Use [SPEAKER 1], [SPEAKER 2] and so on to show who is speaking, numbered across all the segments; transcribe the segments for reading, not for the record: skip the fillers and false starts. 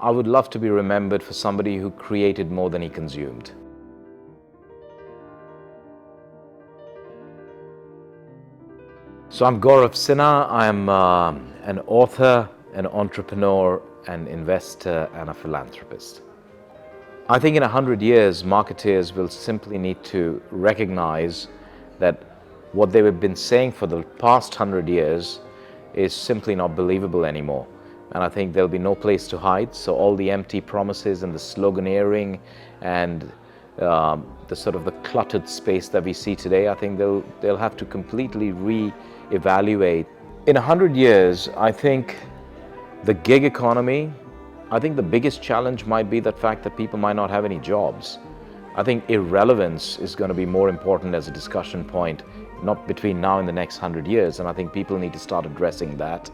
[SPEAKER 1] I would love to be remembered for somebody who created more than he consumed. So I'm Gaurav Sinha. I'm an author, an entrepreneur, an investor, and a philanthropist. I think in 100 years, marketeers will simply need to recognize that what they have been saying for the past 100 years is simply not believable anymore. And I think there'll be no place to hide. So all the empty promises and the sloganeering and the sort of the cluttered space that we see today, I think they'll have to completely re-evaluate. In 100 years, I think the gig economy, I think the biggest challenge might be the fact that people might not have any jobs. I think irrelevance is going to be more important as a discussion point, not between now and the next 100 years, and I think people need to start addressing that.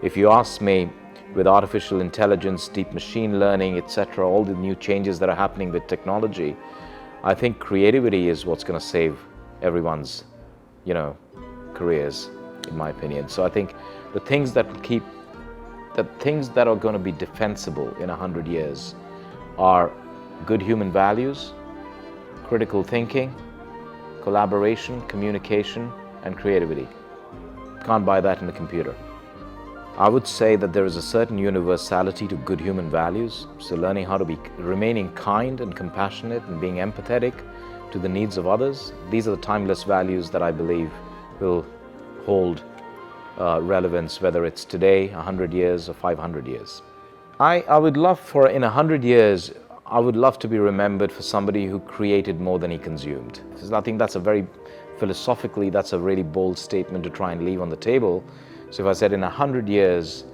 [SPEAKER 1] If you ask me, with artificial intelligence, deep machine learning, etc., all the new changes that are happening with technology, I think creativity is what's going to save everyone's, careers, in my opinion. So I think the things that are going to be defensible in 100 years are good human values, critical thinking, collaboration, communication, and creativity. Can't buy that in a computer. I would say that there is a certain universality to good human values. So learning how to remaining kind and compassionate and being empathetic to the needs of others. These are the timeless values that I believe will hold relevance, whether it's today, 100 years, or 500 years. I would love in 100 years, I would love to be remembered for somebody who created more than he consumed. I think that's philosophically, that's a really bold statement to try and leave on the table. So if I said in 100 years,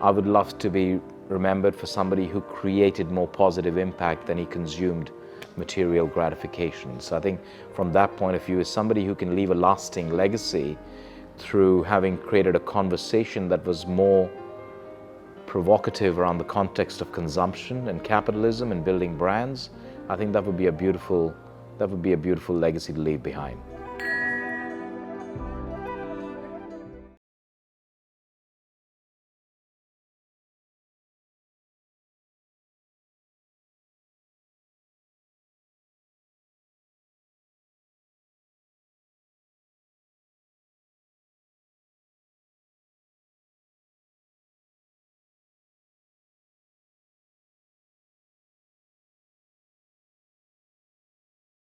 [SPEAKER 1] I would love to be remembered for somebody who created more positive impact than he consumed material gratification. So I think from that point of view, is somebody who can leave a lasting legacy through having created a conversation that was more provocative around the context of consumption and capitalism and building brands. I think that would be a beautiful legacy to leave behind.